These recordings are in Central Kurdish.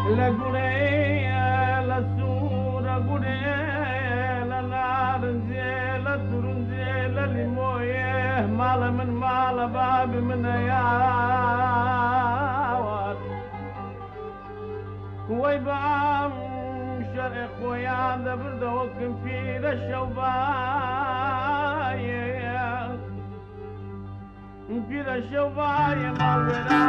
لقرية لسورة قرية لنارنزي لدرنزي للمويه مال من مال باب من ياوات ويبام شرق ويا دبر دوك في الشوباية في الشوباية ما ورا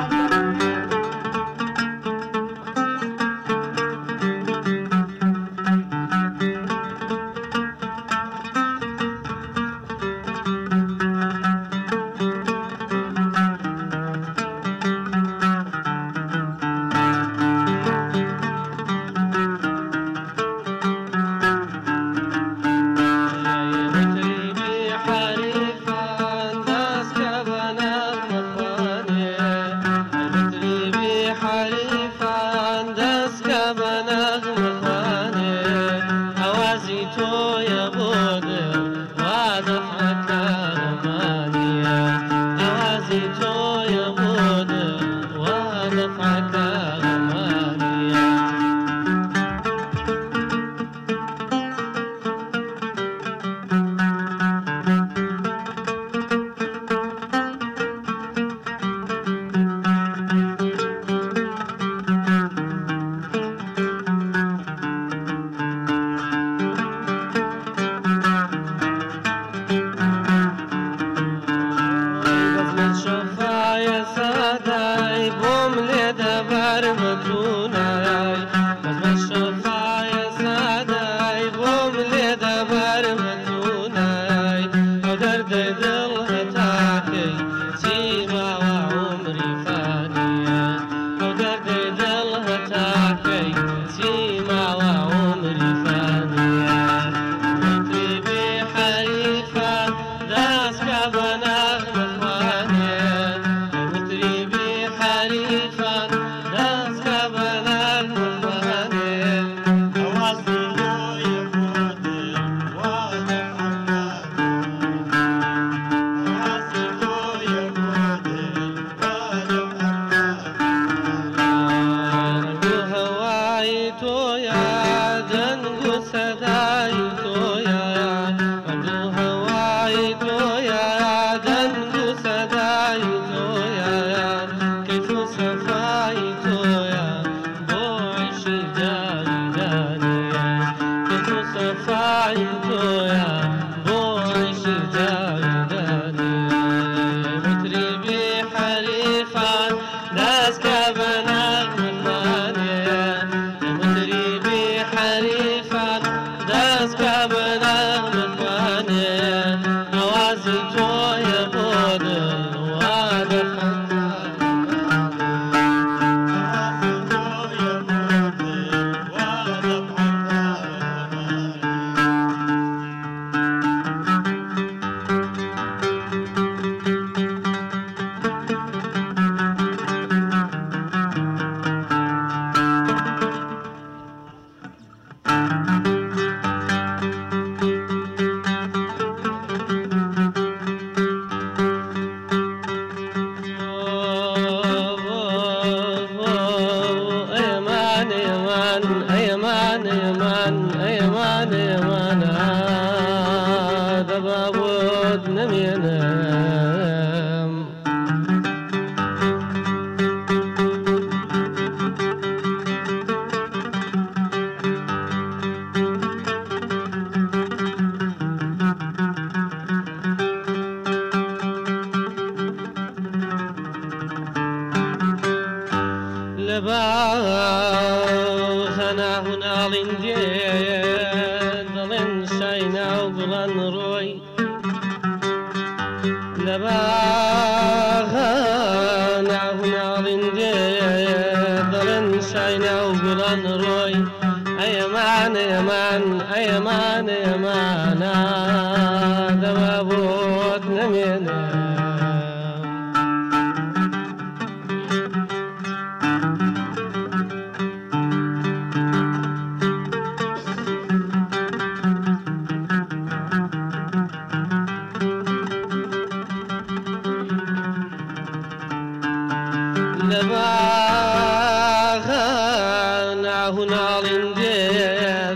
هناڵین دێ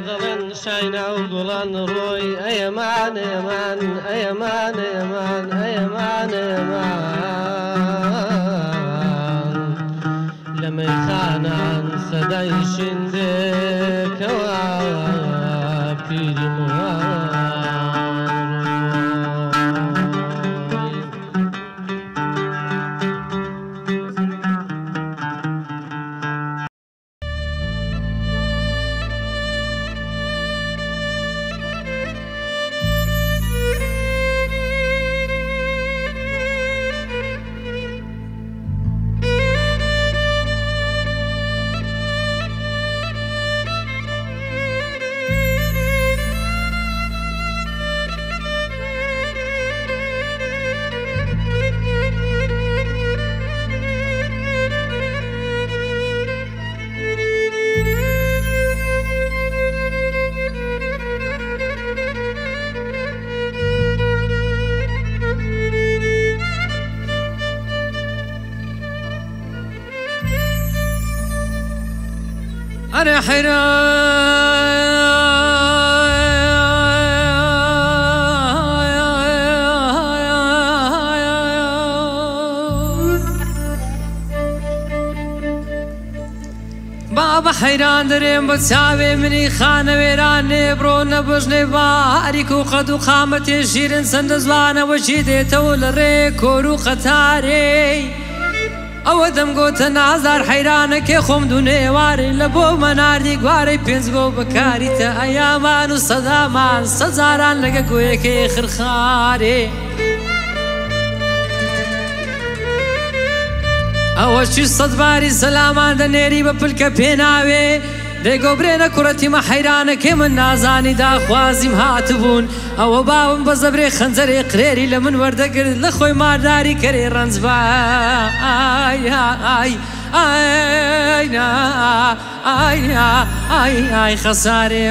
دەڵێن شاینا و گوڵان ڕۆی ئەیەمان ئێمان ئەیەمان ئێمان ئەیەمان ئێمان لە مەیخانان سەدای شیندێکەوە پیری أنا بابا حيران دريم بتساوي مني خانة ويراني برونة بجني باريك وقد وقامتي شيرين سندزوانا وشيدي تول الريكور وقتاري ئەوە دەمگۆتە نازار حەیرانەکێ خۆم دوو نێوارێ لە بۆ مەناردی گوارەی پێنجگۆ بەکاریتە ئەیامان و سەدامان سەزاران لەگە گوێیەکەی خرخارێ ئەوە چی سەد باری سەلامان دەنێری بە پلکە پێناوێ دەیگۆبرێنە کوڕەتیمە حەیرانەکێ من نازانی داخوازیم هاتبوون ئەوە باوم بە زەبرێ خەنجەرێ قرێری لە من وەردەگرت لە خۆی مارداری کەرێ ڕەنجبا ئای خەسارێ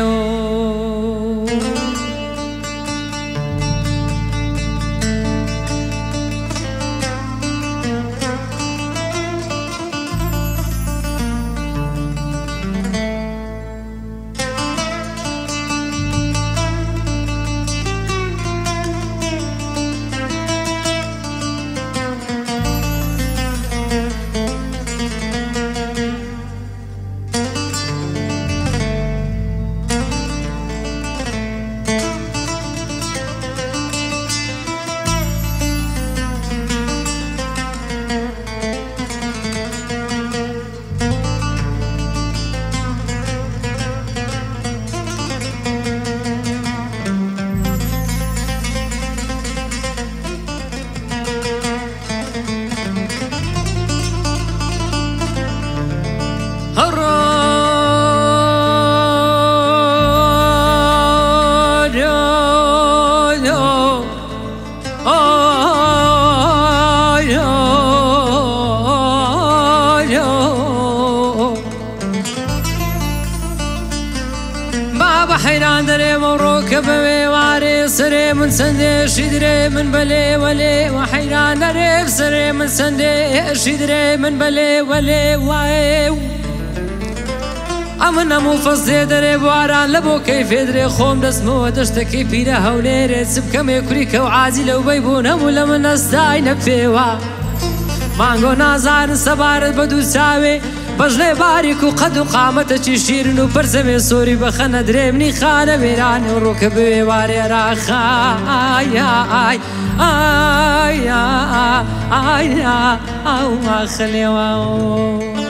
بابا حيران دري مبروك بويواري سري من سندي شدري من بلي ولي وحيران دري سري من سندي شدري من بلي ولي وايو أمنا مو فصدي دري بواران لبو كيف دري خوم دسمو دشتكي بيرا هوليري سبكم يكريك وعازي لو بيبونا ولا من استاي نبفيوا مانگو نازار سبارت بدو ساوي بجلي باريك وقد وقامت شيرن وبرزمي سوري بخنا دريمني خانة ميران وركب واري راخا آي آي آي آي آي آي خلي واو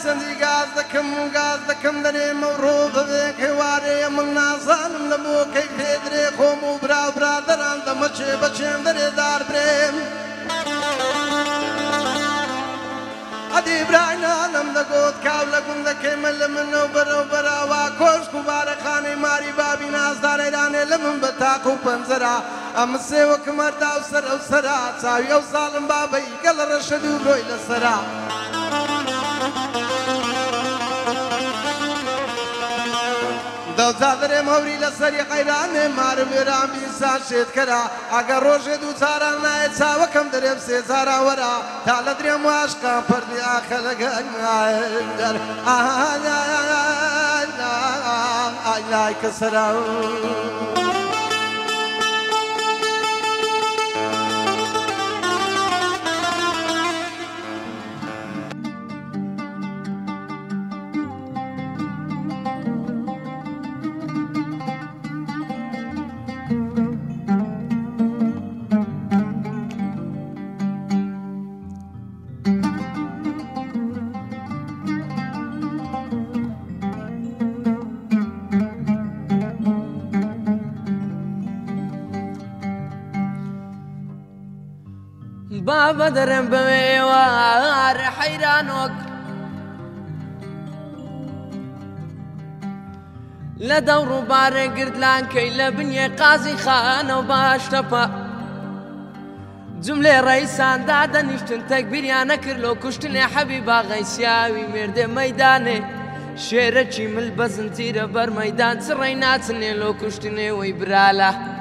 چەندی گاز دەکەم و گاز دەکەم دەرێمە و ڕۆ بەبێک هێوارەیە من نازانم لە بۆ کەی پێدرێ خۆم و برا برادەران دەمەچێ بەچێم دەرێدار برێم ئەدی براینانم دەگوت کاو لە گوندەکەیمە لە منە و بەرەو بەراوا کۆشک و بارەخانەی ماری بابی نازدارەیرانێ لە من بە تاق و پەنجەرا ئەمە سێوەکە مەردا و سەر ئەو سەرا چاوی ئەو ساڵم بابەی گەڵە ڕەشەد و ڕۆی لەسەرا دەوجا دەرێم هەوری لەسەری قەیرانێ مارم وێران بیسان شێتکەرا ئەگەر ڕۆژێ دوو جاران نایە چاوەکەم دەرێم سێ جارا وەرا تا لە درێم واشکە پەردی ئاخە لەگەنگەر ئای کە سەرا بابا درم بویوار حیرانوک لدور باره گردلان کی لبنی قاضی خانه و باشتپا جمله رئیسان داده نیشتن تکبیریانه کرلو کشتن حبیبا غیسیاوی مرده میدانه شیره چی مل بزن تیره بر میدان سرعی ناتنه لو کشتنه وی براله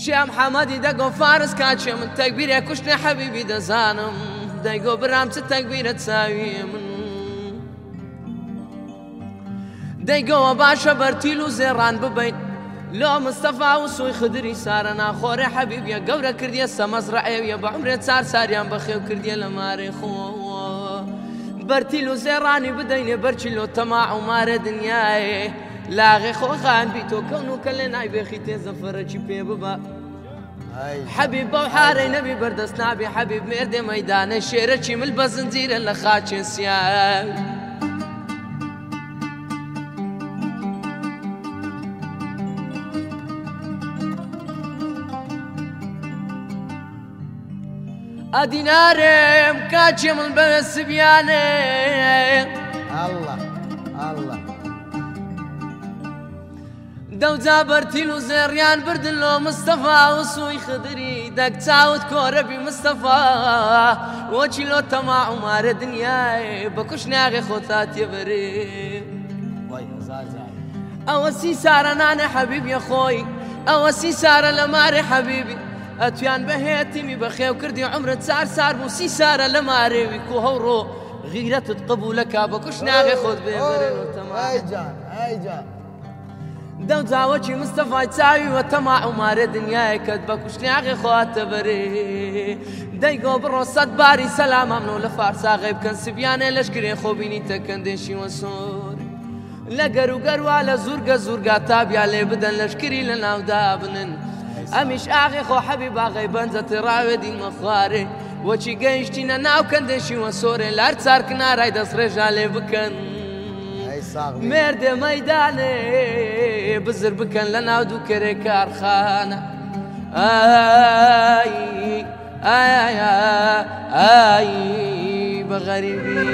شام حمادي دقو فارس كاتشي من تكبير يا كشنا حبيبي دزانم دقو برامت التكبير تساوي من دقو باشا برتيلو زيران ببين لو مصطفى وسوي خدري سارنا خوري حبيبي يا قورة كردية سمزرعي ويا بعمري تسار ساريان بخيو كردية لماري خو برتيلو زيراني بديني برشلو تماع وماري دنياي لاغي خو خان بيتو كونو كلنا يبخي تزفر شي بيبا حبيب وحاري نبي بردس نابي حبيب مرد ميدان الشيرة شي مل بزنزير اللي خاتش سيان اديناري مكاتشي من بس بياني الله الله دوزا برتيلو زريان بردلو مصطفى وسوي خضري دك تعود كوربي مصطفى وشيلو تماع ومار دنياي بكوش ناغي خوتات يبري اوسي سارة نانا حبيبي يا خوي اوسي سارة لماري حبيبي اتيان بهيتمي بخيو كردي عمر سار بوسي سارة لماري ويكو هورو غيرة تقبولك بكوش ناغي خود بيبري تماع اي جان دو زاوتشي مصطفى تساوي وتماع ومار دنياي كدبك وشناغي خوات بري دايقو بالروسات باري سلام امنو لفارسا غيب كان سبياني لشكري خوبيني تكندشي وسور لقرو قرو على زورقا تابي علي بدن لشكري لنا ودابنن امش اغي خو حبيبا غيبان زتراوي دين مخاري وشي قيشتينا ناو كندشي وسوري لارتسار كنا رايدس رجالي بكن مرد ميداني بزر بكن لنا ودو كري كارخانة آي آي آي آي بغريبي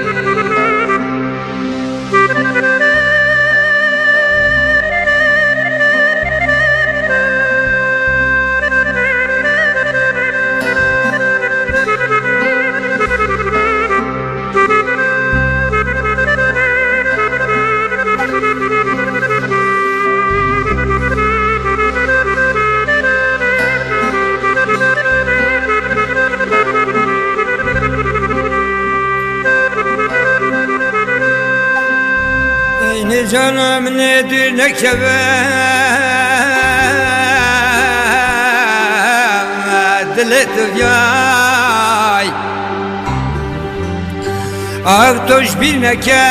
canım nedir ne kebe dile dünyay Aktoş bir neke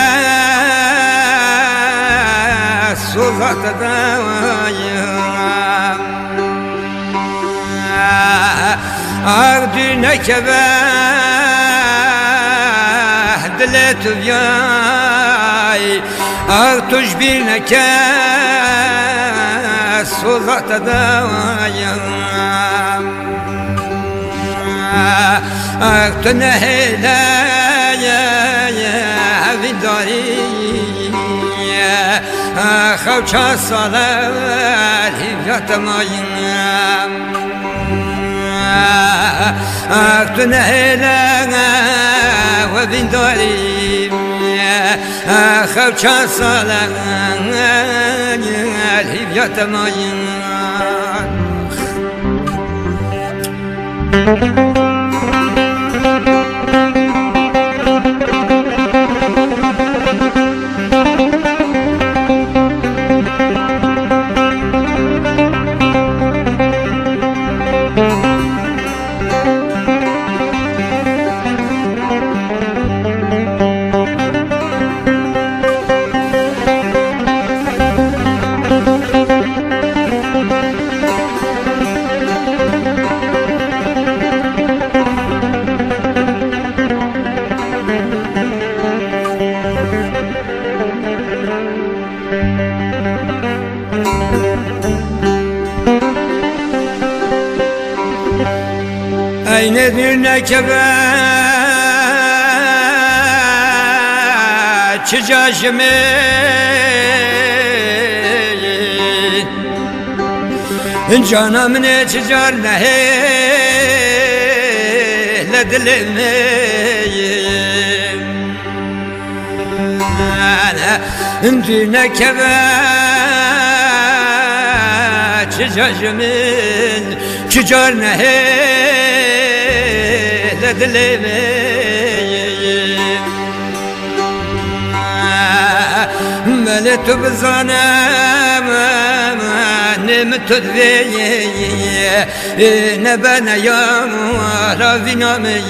sokakta da أردنك دلت وياي تشبينك صوزة دوايا تنهيلا يا بداري خوشا صلاة هيفيات مايا تنهيلا وبداري خوشا صلاة هيفيات مايا أين ديرنك تجاجمي إن جانا من تجار لهي لدلمي أنا ديرنك تجاجمي تجار لهي لدلمي ملت بزانا نمت ذي نبنا يوم رافينا مي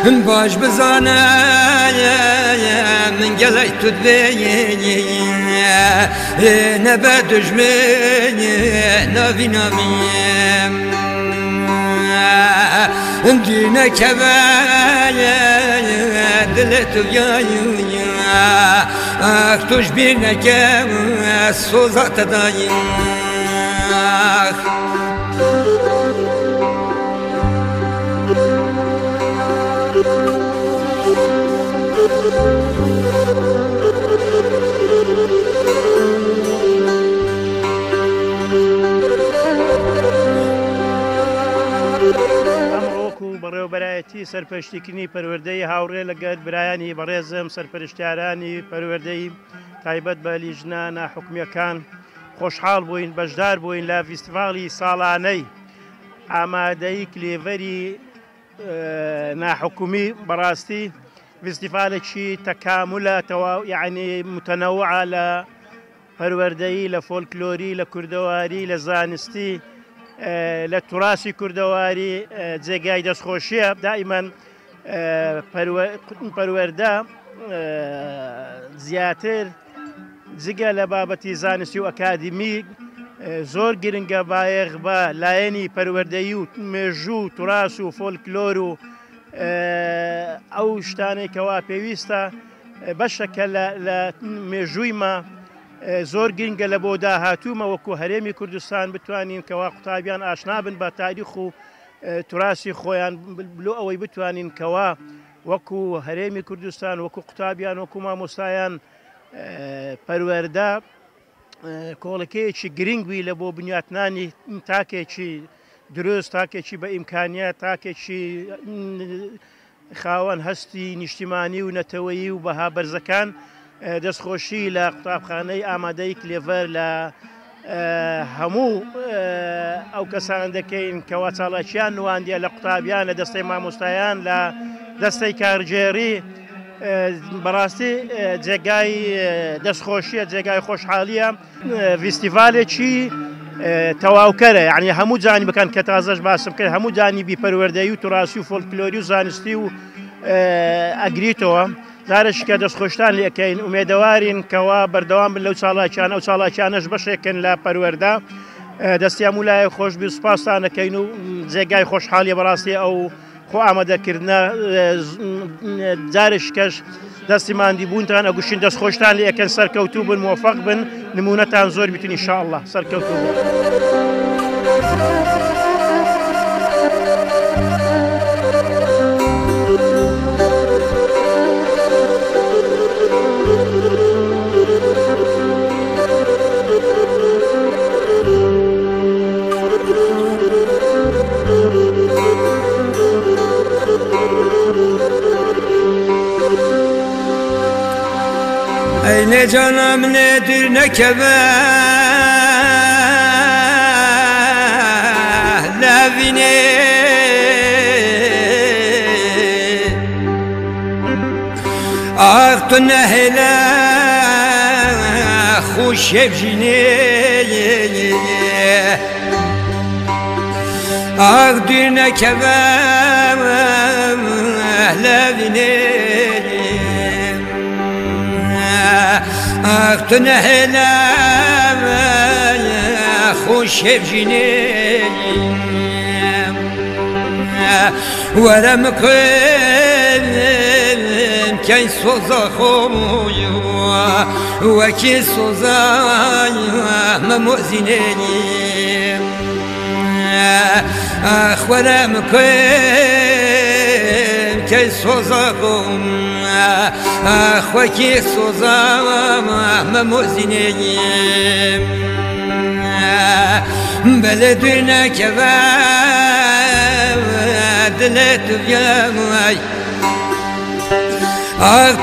باش بزانا من قليت ذي نبا دجمي نافينا مي دينا كبايا دلت وياي اكتوش بينك الصوزة تدايا بەڕێوەبەرایەتی سەرپەرشتیکردنی پەروەردەی هاوڕێ لەگەڵ برایانی بەڕێزم سەرپەرشتیارانی پەروەردەی تایبەت بە لیژنە ناحوکمیەکان خۆشحاڵ بووین بەشدار بووین لە فیستیڤاڵی ساڵانەی ئامادەی کلێڤەری ناحوکمی بەڕاستی فیستیڤالێکی تەکاملە یعنی متەنەوعە لە پەروەردەیی لە فۆلکلۆری لە کوردەواری لە زانستی لە توراسی کوردەواری جێگای دەستخۆشیە دائیمەن پەروەردە زیاتر جگە لە بابەتی زانستی و ئەکادیمی زۆر گرنگە بایەغ بە لایەنی پەروەردەیی و مێژوو و توراس و فۆلکلۆر و ئەو شتانەی کەوا پێویستە بەشەکە لە مێژوویمە زۆر گرنگە لە بۆ داهاتوومە وەکو هەرێمی کوردستان بتوانین کەوا قوتابیان ئاشنا بن بە تاریخ و توراسی خۆیان بلو ئەوەی بتوانین کەوا وەکو هەرێمی کوردستان وەکو قوتابیان وەکو مامۆستایان پەروەردە کۆڵەکەیەکی گرنگوی لە بۆ بنیاتنانی تاکێکی دروست تاکێکی بە ئیمکانیات تاکێکی خاوەن هەستی نیشتیمانی و نەتەوەیی و بەها بەرزەکان دەستخۆشی لە قوتابخانەی ئامادەی کلێڤەر لە هەموو ئەو کەسان دەکەین کەوا چاڵاکیان نواندیە لە قوتابیان لە دەستەی مامۆستایان لە دەستەی کارژێری بەڕاستی جێگای دەستخۆشیە جێگای خۆشحاڵیە فیستیڤالێکی تەواوکەرە یعنی هەموو جانیبەکان کە تازەش باسم کرد هەموو جانیبی پەروەردەیی و توراسی و فۆلکلۆری و زانستی و ئەگریتەوە زارش کە دەستخۆشتان لێکەین ئومێدەوارین کەوا بەردەوام بن لەو چاڵاکیانە و چاڵاکیانەش بەشێکن لە پەروەردە دەستیان وولایە خۆشبی سوپاسانەکەین و جێگای خۆشحاڵیە بەڕاستی ئەو خۆ ئامادەکردنە جارش کەش دەستی ماندی بوونتان ئەگوشین دەست خۆشتان لە یەکەن سەرکەوتوو بن موفق بن نمونەتان زۆر بیتن ئینشاءالله سەرکەوتوو بن. Ey canım nedir ne kebe levini Aktı nehle hoş evjini Aktı ne kebe levini أختنا هلا خوش بجيني ولا مكن كي صوزا خوي وكي صوزا ممؤذني أخ ولا مكن كي صوزا أخوكي صوزا ممؤذني بلدنا كباب دلت بيامي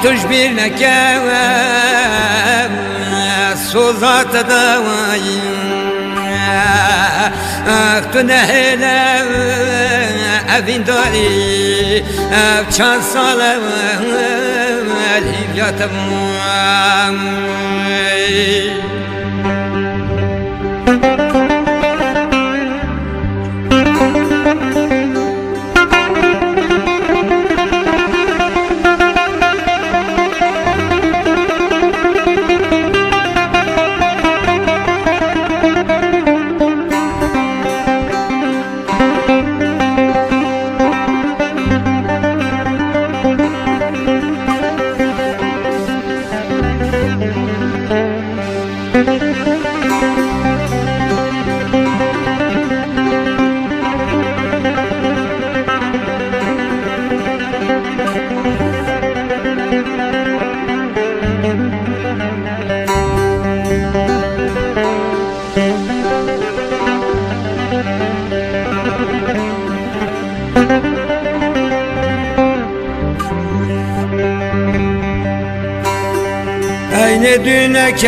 تجبرنا كباب صوزا تداوي تنهلا أبين داري بچان سالة الهيبيات أين دونك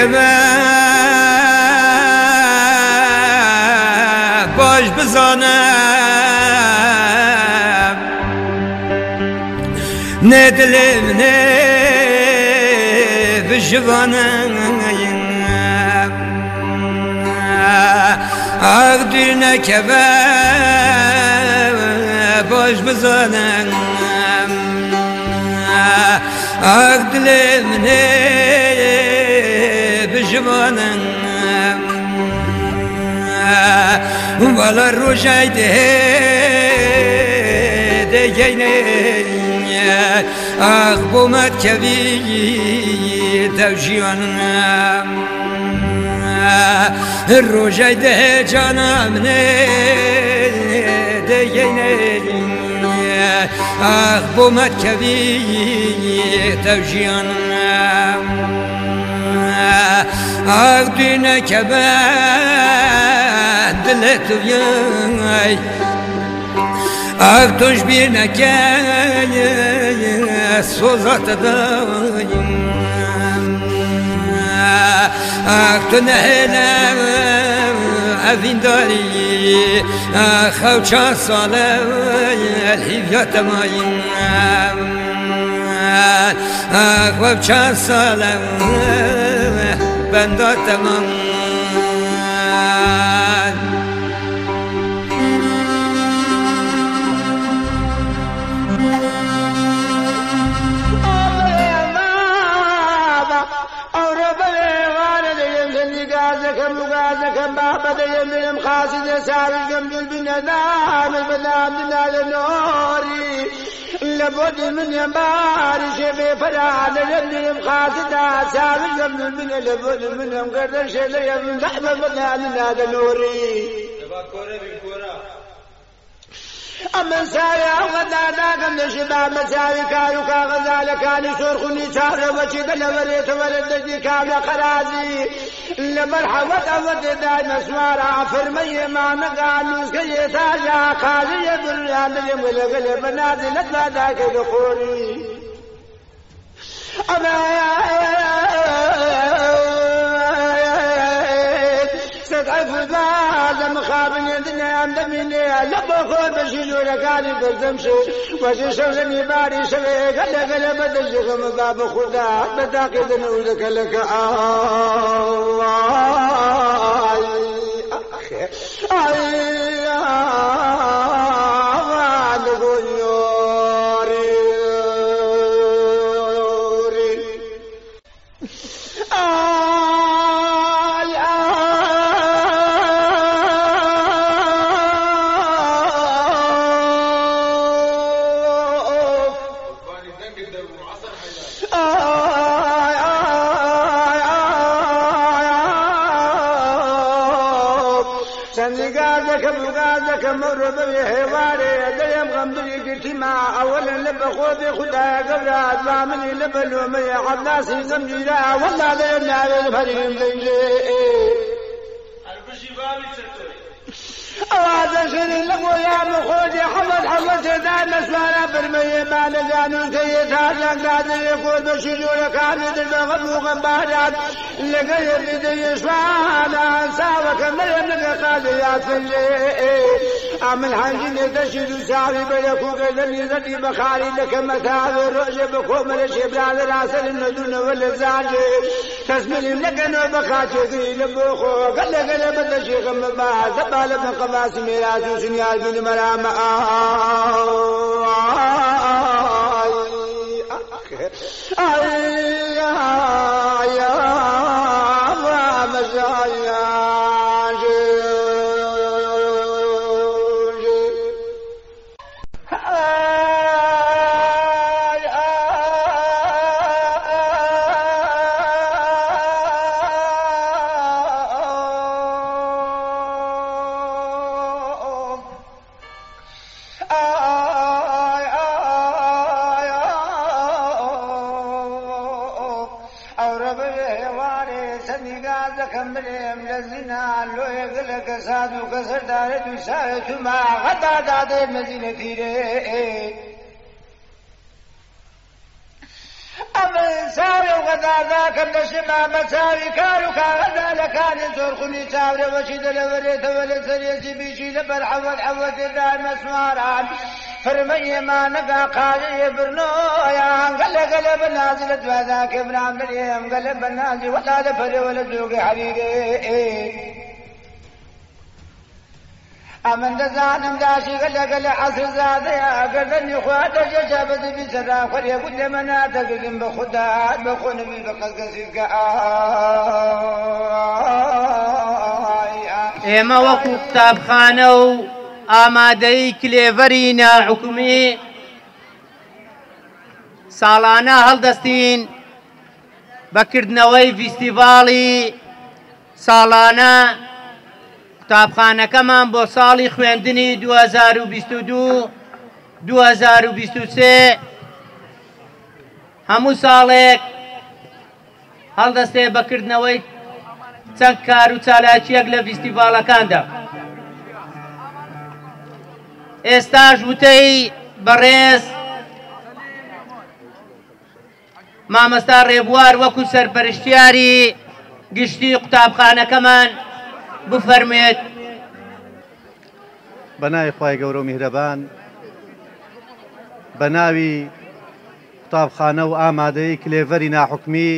باش بزانم ندلم نه بجوانم أقدرنك باش بزانم أقدرم نه بجوانم ولا الرجاي ديني أخبو مات كبير توجيانا الرجاي ده جانا مني ديني أخبو مات كبير توجيانا أقدرنا كبان دلت وياي أقدرش بينا كان صوزات دايم أقدرنا هنا أفين داري خوشا صالة الهيبيات مايم خوشا صالة بندا تمام أو رب العالمين لم خاسد سارج جنب البنادان البنادنا لنوري لبود من يمبار شبه فراد لم خاسد سارج جنب البنادان لبود من يمقدر شلي من بحب البنادنا لنوري أمن سايا غدادا كم شباب مساوي كانوا كغزال كانوا سرخني شهر وشد لوريت ولد كامل قرازي لمرحبا أود دان مسوارا فرمي ما نقالوس كي تاجا قاضي يدريان يملك بنادي لدلا داك دخوري ستعرف هذا مخابن يدنا عندميني لبخور بشيلو لكاني بالزمشي وشي شغلني باري شغي قل بدل مقاب خدا بتاقد نولك لك مر بحواري ديم غمضي اجتماع اولا لبخوذ خدا قبرات وعملي لبلومي عباسي زمجيلا والله ديم نعمل فريم زنجي هذا شيء لقوا يا مخوجي حمد سيدان نسوانا برمي ما نجانو كيتار لقاد يقول بشجور كانت البغم وغنبارات لقى يبدي يسوانا ساوك مريم لقى قاديات في الليل أعمل حنجين تشيد ساري بلكو قدني ذاتي بخاري لك مثال الرؤية بخوم الشبران العسل الندون والزاجي تسملي لك نوبخاتي لبخو قل بدل شيخ مباع زبال بن قباس ميراث سنيال بن مرام ما غدا داد المدينة فيري أمن ساري وغدا ذاك النشما مساري كانوا كغدا لكان سرخني ساوري وشيد لوريت ولسريسي بيشي لبر حوض دار مسماران فرمي ما نقا قاضي برنويا قل بنازلت وذاك ابراهيم مريم قل بنازل ولا دفر ولا ذوق حبيبي أمن دزانم داشي قل عصر زاديا قردني خوات جشابت بسرا خريا قد مناتك ذنب خدات بخون بي بقصقصيك ئێمە وەکو قوتابخانە و ئامادەی کلێڤەری ناحکومی ساڵانە هەڵدەستین بەکردنەوەی فیستیڤاڵی ساڵانە قوتابخانەکەمان بۆ ساڵی خوێندنی 2022-2023 هەموو ساڵێک هەڵدەستێ بەکردنەوەی چەند کار و چالاکیەک لە فیستیڤاڵەکاندا. ئێستاش وتەی بەڕێز مامەستا ڕێبوار وەکو سەرپەرشتیاری گشتی قوتابخانەکەمان بفەرمێت. بەناوی خوای گەورە و میهرەبان، بەناوی قوتابخانە و ئامادەی کلێڤەری ناحکمی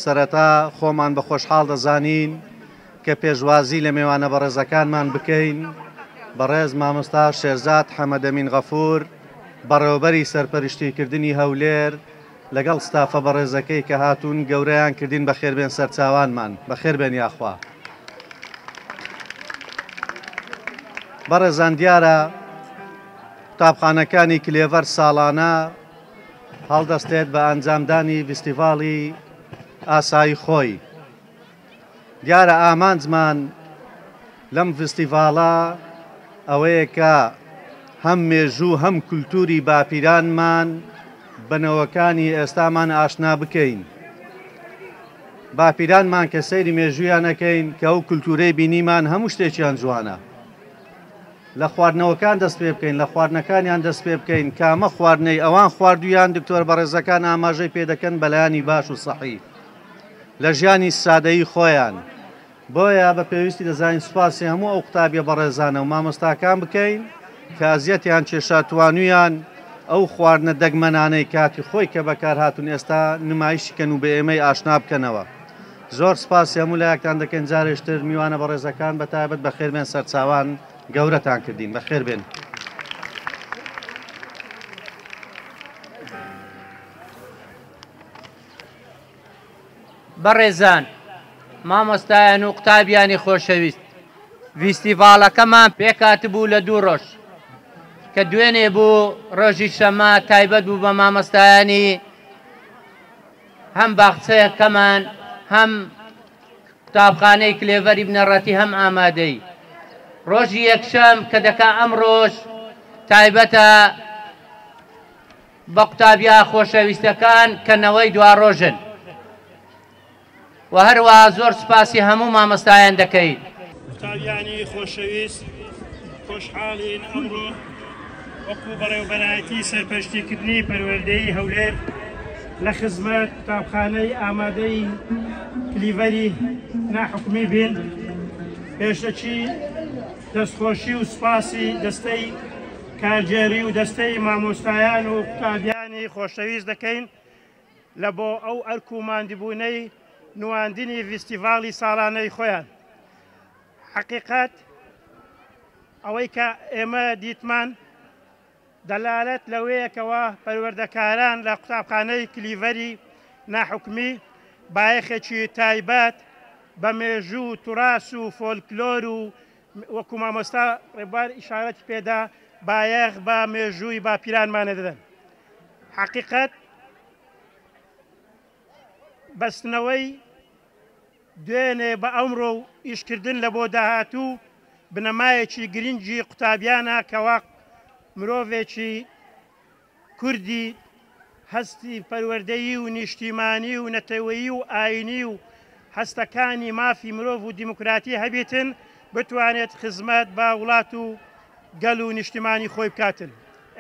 سەرەتا خۆمان بە خۆشحاڵ دەزانین کە پێشوازی لە میوانە بەڕێزەکانمان بکەین. بەڕێز مامۆستا شێرزاد حەمەدەمین غەفور بەڕێوەبەری سەرپەرشتیکردنی هەولێر لەگەڵ ستافە بەڕێزەکەی کە هاتوون گەورەیان کردین بەخێربێن سەرچاوانمان. بەخێربێن یاخوا. بەڕێزان دیارە قوتابخانەکانی کلێڤەر ساڵانە هەڵدەستێت بە ئەنجامدانی فستیڤاڵی ئاسایی خۆی. دیارە ئامانجمان لەم فستیڤاڵە ئەوەیە کە هەم مێژوو هەم کولتوری باپیرانمان بنەوەکانی ئێستامان ئاشنا بکەین. باپیرانمان کە سەیری مێژوویانەکەین کە ئەو کولتورەی بینیمان هەموو شتێکیان جوانە. لە خواردنەوەکان دەست پێ بکەین، لە خواردنەکانیان دەست پێ بکەین، کامە خواردنەی ئەوان خواردویان دکتۆر بەڕێزەکان ئاماژەی پێ دەکەن بەلایانی باش و سەحی لە ژیانی سادەیی خۆیان. بۆیە بە پێویستی دەزانین سوپاسی هەموو ئەو قوتابیە بەڕێزانە و مامۆستاکان بکەین کە ئەزیەتیان کێشاتوانویان ئەو خواردنە دەگمەنانەی کاتی خۆی کە بەکار هاتوون ئێستا نمایشکەن و بە ئێمەی ئاشنا بکەنەوە. زۆر سپاسی هەموو لایەکتان دەکەن. جارێشتر میوانە بەڕێزەکان بەتایبەت بەخێربێن سەرچاوان گەورەتان کردین. بەخێر بێن. بەڕێزان، مامۆستایان و قوتابیانی خۆشەویست، فستیڤاڵەکەمان پێکاتبوو لە 2 ڕۆژ کە دوێنێ بوو ڕۆژی شەمە تایبەت بوو بە مامۆستایانی هەم باخچەیەکەمان هەم قوتابخانەی کلێڤەری بنەڕەتی هەم ئامادەی. ڕۆژی یەکشەم کە دەکا ئەم ڕۆژ تایبەتە بە قوتابیا خۆشەویستەکان کەنەوەی 2 ڕۆژن و هەروەها زۆر سپاسی هەموو مامۆستایان دەکەین. قوتابیانی خۆشەویست، خۆشحاڵین ئەمڕۆ وەکو بەڕێوەبەرایەتی سەرپەرشتیکردنی پەروەردەیی هەولێر لە خزمەت قوتابخانەی ئامادەی کلیڤەری ناحکومی بین. پێشەچی دەستخۆشی و سوپاسی دەستەی کارجێری و دەستەی مامۆستایان و قوتابیانی خۆشەویست دەکەین لە بۆ ئەو ئەرک و ماندبوونەی نواندنی فستیڤاڵی ساڵانەی خۆیان. حقیقەت ئەوەی کە ئێمە دیتمان دەلالەت لەوەیەکەوە پەروەردەکاران لە قوتابخانەی کلیڤەری ناحکومی بایەخێکی تایبەت بە مێژوو توراس و فۆلکلۆر و وەکو مامۆستا ڕێبوار ئیشارەتی پێدا بایەخ بە مێژووی باپیرانمانە دەدەن. حقیقەت بەستنەوەی دوێنێ بە ئەمڕۆ و ئیشکردن لە بۆ داهاتوو بنەمایەکی گرنگی قوتابیانە کەوا مرۆڤێکی کوردی هەستی پەروەردەیی و نیشتیمانی و نەتەوەیی و ئاینی و هەستەکانی مافی مرۆڤ و دیموکراتی هەبێتن بتوانێت خزمەت بە وڵات و گەل و نیشتیمانی خۆی بکاتن.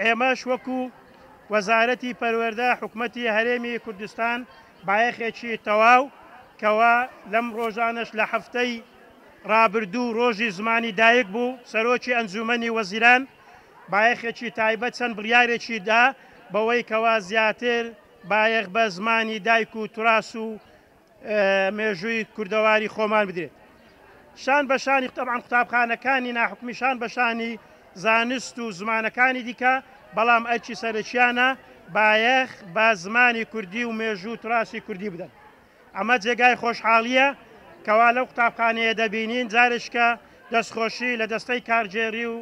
ئێمەش وەکو وەزارەتی پەروەردە حکومەتی هەرێمی کوردستان بایەخێکی تەواو کەوا لەم ڕۆژانش لە هەفتەی ڕابردوو ڕۆژی زمانی دایک بوو سەرۆکی ئەنجومەنی وەزیران بایەخێکی تایبەت چەند بڕیارێکی دا بەوەی کەوا زیاتر بایەخ بە زمانی دایک و توراس و مێژووی کوردەواری خۆمان بدرێت. شان بەشانی طبعاً قوتابخانەکانی ناحکومی شان بەشانی زانست و زمانەکانی دیکە، بەڵام ئەرکی سەرەکیانە بایەخ بە زمانی کوردی و مێژوو توراسی کوردی بدەن. ئەمە جێگای خۆشحاڵیە کەوا لەو قوتابخانەیە دەبینین جارشکە دەستخۆشی لە دەستەی کارجێری و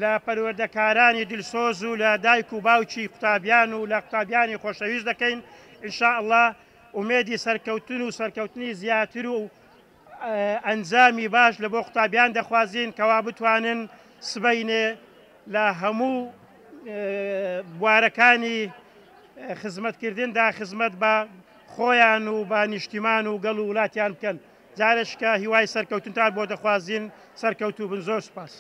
لە پەروەردەکارانی دلسۆز و لە دایک و باوکی قوتابیان و لە قوتابیانی خۆشەویست دەکەین. ئینشاءالله ئومێدی سەرکەوتن و سەرکەوتنی زیاتر و ئەنجامی باش لە بۆ قوتابیان دەخوازین کەوا بتوانن سبەینێ لە هەموو بوارەکانی خزمەتکردندا خزمەت بە خۆیان و بە نیشتیمان و گەڵ و وڵاتیان بکەن. جارشکە هیوای سەرکەوتنتان بۆ دەخوازین سەرکەوتوو بن. زۆر سپاس.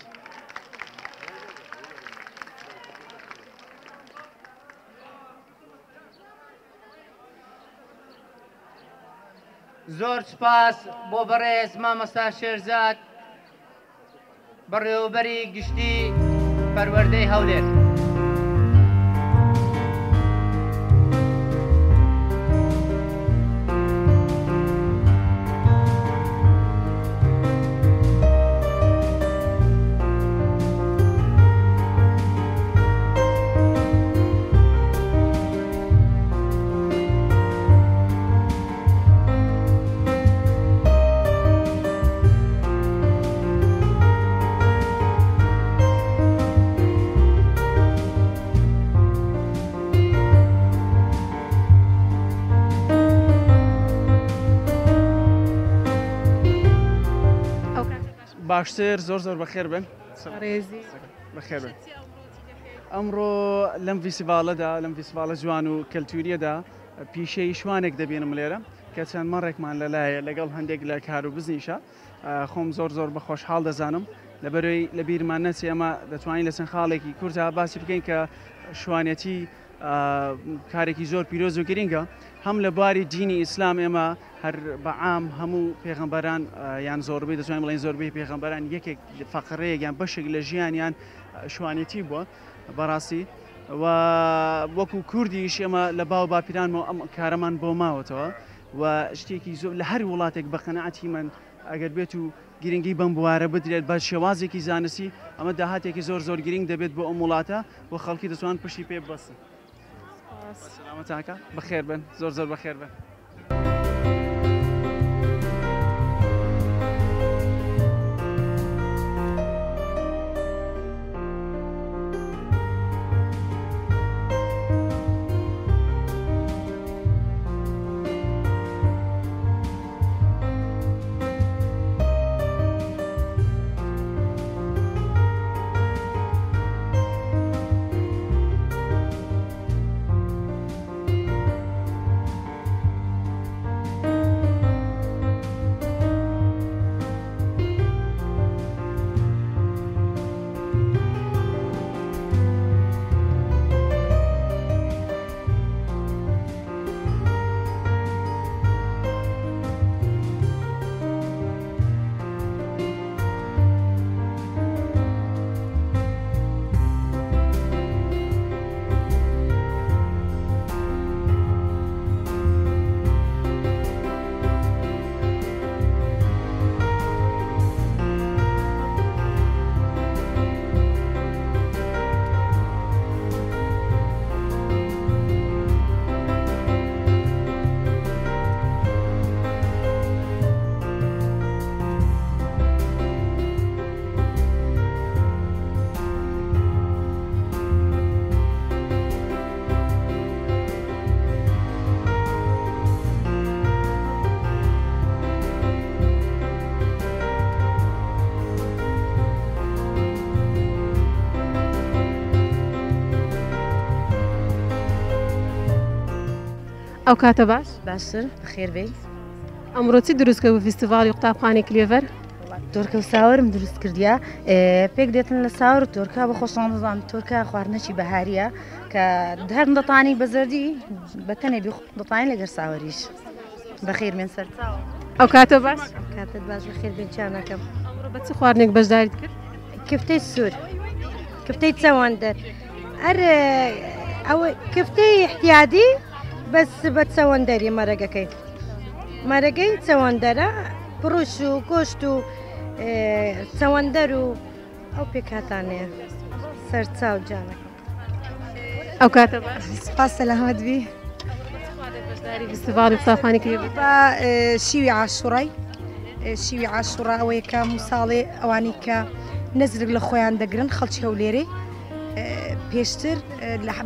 زۆر سپاس بۆ بەڕێز مامۆستا شێرزاد بەڕێوەبەری گشتی پەروەردەی هەولێر. باشتر زۆر بەخێر بن بەخێر بن ئەمڕۆ لەم فیسیڤالەدا لەم فیسیڤالە جوان و کەلتوریەدا پیشەی شوانێک دەبێنم لێرە کە چەند مەڕێکمان لەلایە لەگەڵ هەندێک لە کار و بزنیشە خۆم زۆر بە خۆشحاڵ دەزانم لەبەرەوەی لە بیرمان نەچێ ئەمە دەتوانین لە چەند خاڵێکی کورتە باسی بکەین کە شوانەتی کارێکی زۆر پیرۆز و گرینگە هەم لە بواری دینی ئیسلام ئێمە هەر بەعام هەموو پێغەمبەران یان زۆربەی دەتوانین بڵێن زۆربەی پێغەمبەران یەکێک فەقڕەیەک یان بەشێک لە ژیانیان شوانێتی بووە بەڕاستی و وەکو کوردیش ئێمە لە باو باپیرانمەوە ئەم کارەمان بۆ ماوەتەوە و شتێکی زۆر لە هەر وڵاتێک بە قەنەعەتی من ئەگەر بێت و گرنگی بەم بوارە بدرێت بە شێوازێکی زانستی ئەمە داهاتێکی زۆر گرنگ دەبێت بۆ ئەم وڵاتە و خەڵکی دەتوان پشتی پێ ببەسن. سلامەتاکە بەخێر بن زۆر بەخێر بن. ئەو کاتە باشتر خێر بێ ئەمڕۆ چی دروستکە بە فیستیڤاڵی قوتابخانەی کلێڤەر تۆرکە و ساوەرم دروست کردیا پێک دێتن لە ساور تۆرکا بە خۆشان دەزان تۆرکا خواردنەکی بەهاریە کە هەر دەتانی بە زەردی بەتەنێ دەتانی لەگەر ساوەریش بەخێر من سەر ئەو کاتە باش کاتت باش بەخێر بێن چانەکەم ئەمڕۆ بە چ خواردنێک بەشداریت کرد کفتەی سوور کفتەی چەوەندەر هەر ئەوە کفتەی احتیادی بەس بە چەوەندەری مەرەگەی چەوەندەرە پڕوش و گۆشت و چەوەندەر و ئەو پێکاتانەیە سەرچاو جانەکەم ئەو کاتە باش سپاس سەلامەت بی فیستیڤاڵی قوتابخانەی کلێڤەر بە شیوی عاشوڕا ئەوەیە کە موساڵێ ئەوانی کە نەزرک لە خۆیان دەگرن خەڵکی هەولێرێ پێشتر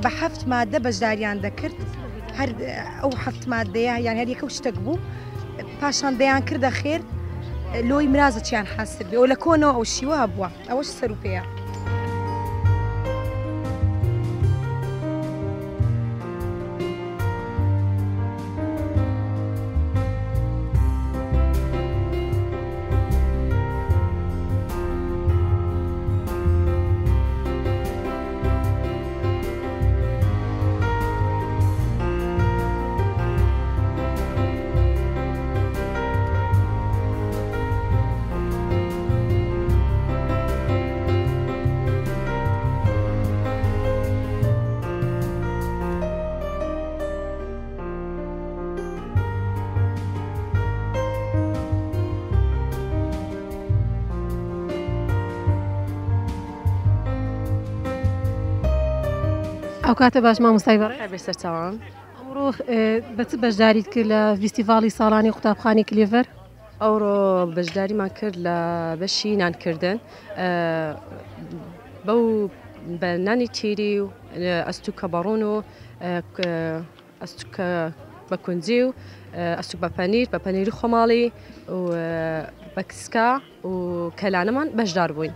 بە 7 مادە بەشداریان دەکرد هەر ئەو 7 مادەیە یان هەر یەکە شتێک بوو پاشان دەیان کردە خێر لۆی مرازەچیان حاسب بێ و لە کۆنەوە ئەو شیوە بووە ئەوەش سەروپەیە ئەو کاتە باش مامۆستای بەسەر چاوان ئەمڕۆ بە چ بەشداریت کرد لە فیستیڤاڵی ساڵانی قوتابخانەی کلێڤەر ئەوڕۆ بەشداریمان کرد لە بەشی نانکردن بەو بە نانی تیری و ئەستوکە بەڕۆن و ئەستوکە بە کونجی و ئەسوک بە پەنیری خۆماڵی و بە کسکا و کەلانەمان بەشدار بووین.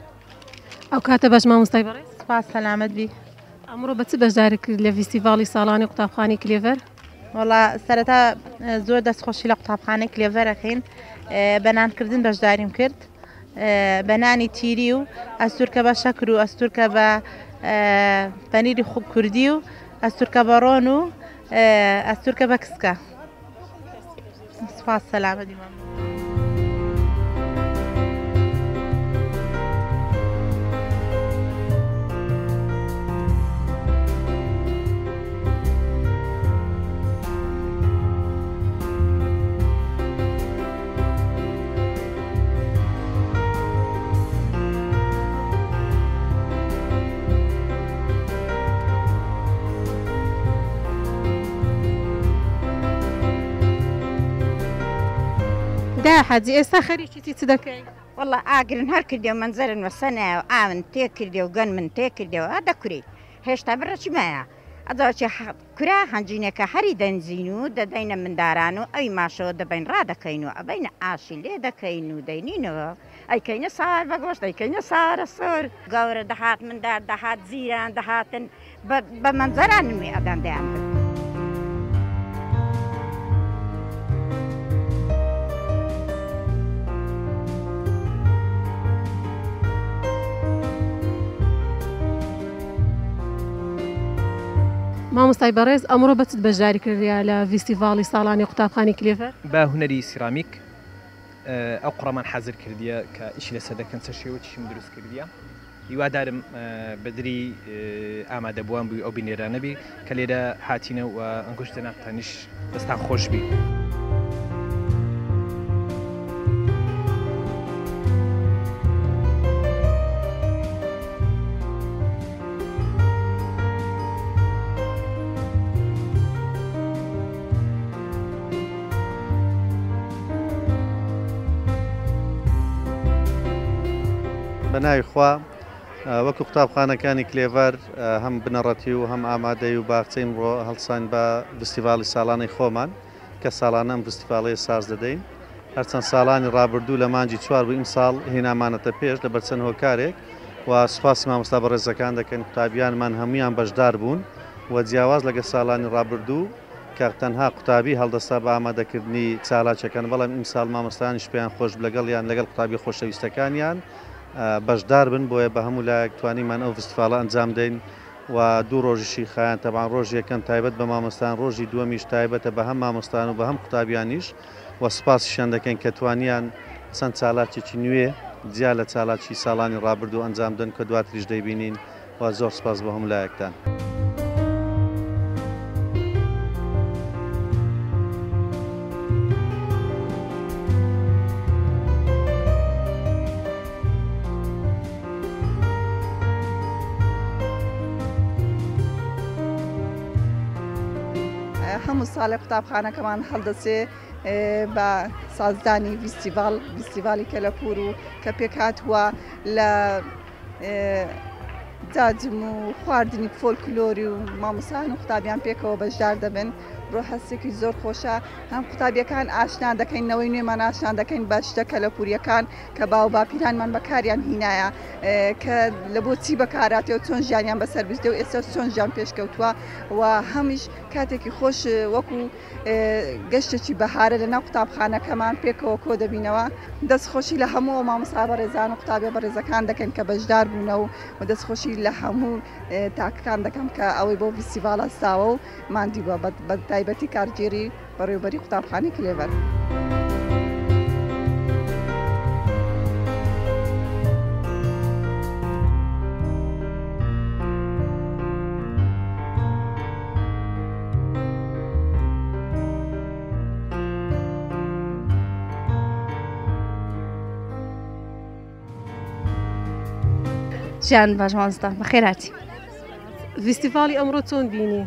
ئەو کاتە بەش مامۆستای بەڕێز سپاس سەلامەت بی. ئەمڕۆ بە چ بەشداری کرد لە فیستیڤاڵی ساڵانی قوتابخانەی کلێڤەر؟ وەڵا سەرەتا زۆر دەستخۆشی لە قوتابخانەی کلێڤەرەکەین، بەنانکردن بەشداریم کرد، بەنانی تیری و ئەستورکە بە شەکر و ئەستورکە بە پەنیری کوردی و ئەستورکە بە ڕۆن و ئەستورکە بە کسکە. سپاس سەلامەتی مام. دا حەجی ئێستا خەریکی چ دەکەی؟ وەڵا ئاگرن هەر کردێ و منزەرن وەسەنە و ئاون تێ کردێ و گەن من تێ کردێەوە دەکوری هێشتا بڕەچمایە ئەداچێ کورا هەنجینەکە هەری دەنجین و دەدەینە منداران و ئەوی ماشەوە دەبین ڕادەکەین و ئەبینە ئاشی لێ دەکەین و دەینینەوە ئەیکەینە سار بەگۆشت ئەیکەینە سارە سۆر گەورە دەهات مندار دەهات زیران دەهاتن بە منزەران نوێ ئەدان دەیان کرد. مامۆستای بەڕێز ئەمڕۆ بە چ بەشداری کردیا لە فیستیڤاڵی ساڵانی قوتابخانەی کلێڤەر؟ بە هونەری سیرامیک ئەو قوڕەمان حەزر کردیە کە ئیشی لەسەر دەکەن چە شێوەیەکیشم دروست کردیە. هیوادارم بەدری ئامادەبووان بووی ئەو بینێرانە بی کە لێرە هاتینە و ئەنگشتە نافتانیش دەستان خۆش بی. بەناوی خوا وەکو قوتابخانەکانی کلێڤەر هەم بنەڕەتی و هەم ئامادەی و باخچەی ئەمڕۆ هەڵسان بە فستیڤاڵی ساڵانەی خۆمان کە ساڵانە ئەم فستیڤاڵەیە ساز دەدەین. هەرچەند ساڵانی ڕابردوو لە مانجی چوار بوو ئیمساڵ هێنامانەتە پێش لە بەرچەند هۆکارێک و سوپاسی مامۆستا بەڕێزەکان دەکەن قوتابیانمان هەمویان بەشدار بوون و جیاواز لەگە ساڵانی ڕابردوو کە تەنها قوتابی هەڵدەستا بە ئامادەکردنی چالاکەکان بەڵام ئیمساڵ مامۆستایانیش پێیان خۆش لەگەڵیان لەگەڵ قوتابی خۆشەویستەکانیان بەشدار بن بۆیە بە هەموو لایەک توانیمان ئەو فستیڤاڵە ئەنجام دەین و دوو ڕۆژیشی خایان تەبان ڕۆژ یەکەم تایبەت بە مامۆستان ڕۆژی دووەمیش تایبەتە بە هەم مامۆستان و بە هەم قوتابیانیش و سوپاسیشان دەکەین کە توانیان چەند چالاکێکی نوێ جیا لە چالاکی ساڵانی ڕابردوو ئەنجام دەن کە دواتریش دەیبینین و زۆر سپاس بە هەموو لایەکتان. هەموو ساڵێ قوتابخانەکەمان هەڵدەچێ بە سازدانی فیستیڤالی کەلەپور و کە پێکهاتووە لە جاجم و خواردنی فۆلکلۆری و مامۆستایان و قوتابیان پێکەوە بەشدار دەبن. ڕۆ هەستێکی زۆر خۆشە هەم قوتابیەکان ئاشنا دەکەینەوەی نوێمان ئاشنا دەکەین بە شتە کەلەپوریەکان کە باو باپیرانمان بەکاریان هینایە کە لە بۆچی بەکاراتەوە چۆن ژیانیان بەسەر بردە و ئێستا چۆن ژیان پێشکەوتووە و هەمیش کاتێکی خۆش وەکو گەشتێکی بەهارە لەناو قوتابخانەکەمان پێکەوە کۆ دەبینەوە. دەستخۆشی لە هەموو مامۆستا بەڕێزان و قوتابیە بەڕێزەکان دەکەن کە بەشدار بوونەوە و دەستخۆشی لە هەموو تاکەکان دەکەم کە ئەوەی بۆ فیستیڤاڵە ساوە و ماندی بە تایبەتی کارگێری بەڕێوەبەری قوتابخانەی کلێڤەر. ژیان باش مامۆستا بەخێراتی. فیستیڤاڵی ئەمڕۆ چۆن بینی؟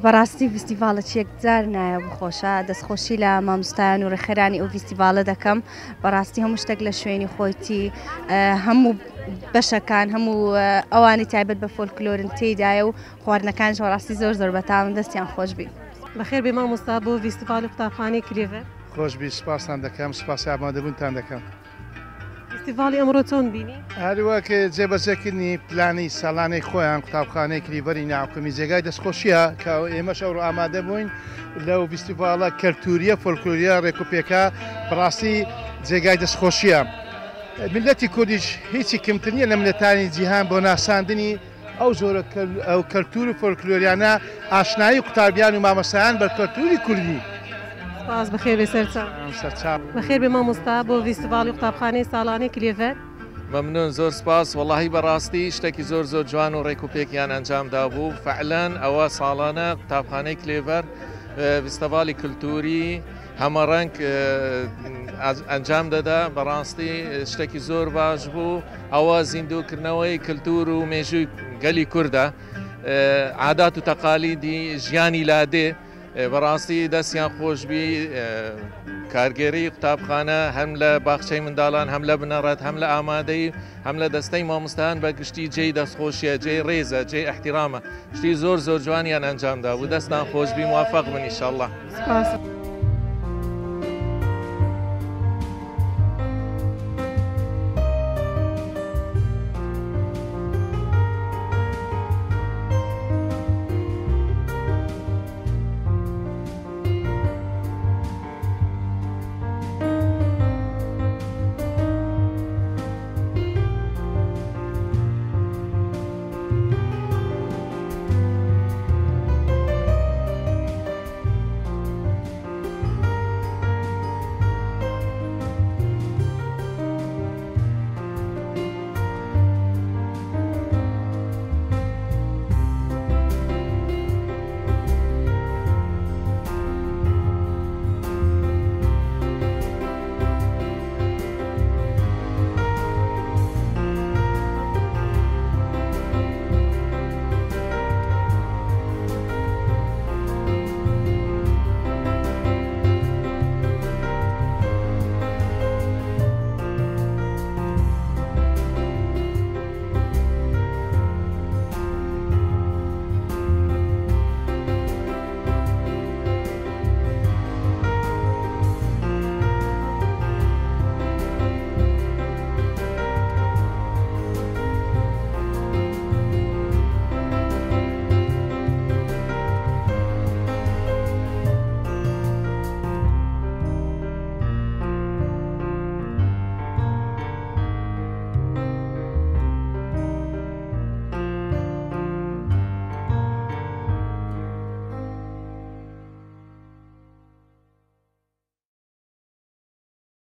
بەڕاستی فیستیڤاڵە یەکجار نایە بخۆشە دەستخۆشی لە مامۆستایان و ڕێخێرانی ئەو فیستیڤاڵە دەکەم. بەڕاستی هەموو شتێک لە شوێنی خۆیتی هەموو بەشەکان هەموو ئەوانی تایبەت بە فۆلکلۆرن تێدایە و خواردنەکانش بەڕاستی زۆر بەتاون دەستیان خۆش بی. بەخێر بێ مامۆستا بۆ فیستیڤالی قوتابخانەی کلێڤەر. خۆشبی سپاسان دەکەم سپاسی ئامادەبوونتان دەکەم. فیستیڤالی ئەمڕۆ چۆن بینی؟ هەروەکە جێبەجێکردنی پلانی ساڵانەی خۆیان قوتابخانەی کلیڤەری ناوکەمی جێگای دەستخۆشیە کە ئێمەش ئەوڕۆ ئامادە بووین لەو فیستیڤالە کەلتوریە فۆلکلۆریە ڕێکوپێکە بەڕاستی جێگای دەستخۆشیە. ملەتی کوردیش هیچی کەمتر نییە لە ملەتانی جیهان بۆ ناساندنی ئەو زۆرە ئەو کەلتور و فۆلکلۆریانە ئاشنایی قوتابیان و مامۆستایان بە کەلتوری کوردی. سپاس بەخێر بێ سەرچاو. بەخێر بێ مامۆستا بۆ فیستیڤالی قوتابخانەی ساڵانەی کلێڤەر. ممنون زۆر سپاس وەڵاهی بەڕاستی شتێکی زۆر جوان و ڕێکوپێکیان ئەنجامدا بوو فعلەن ئەوە ساڵانە قوتابخانەی کلێڤەر فیستیڤالی کلتوری هەمەڕەنگ ئەنجام دەدا بەڕاستی شتێکی زۆر باش بوو ئەوە زیندووکردنەوەی کلتور و مێژووی گەلی کووردە عادات و تەقالیدی ژیانی لادێ بەڕاستی دەستیان خۆشببی کارگێری قوتابخانە هەم لە باخچەی منداڵان هەم لە بنەڕەت هەم لە ئامادەی هەم لە دەستەی مامۆستایان بە گشتی جێی دەستخۆشیە جێی ڕێزە جێی احتیرامە شتی زۆر جوانیان ئەنجامدا بوو دەستان خۆشببی موافق بن ئینشاءالله.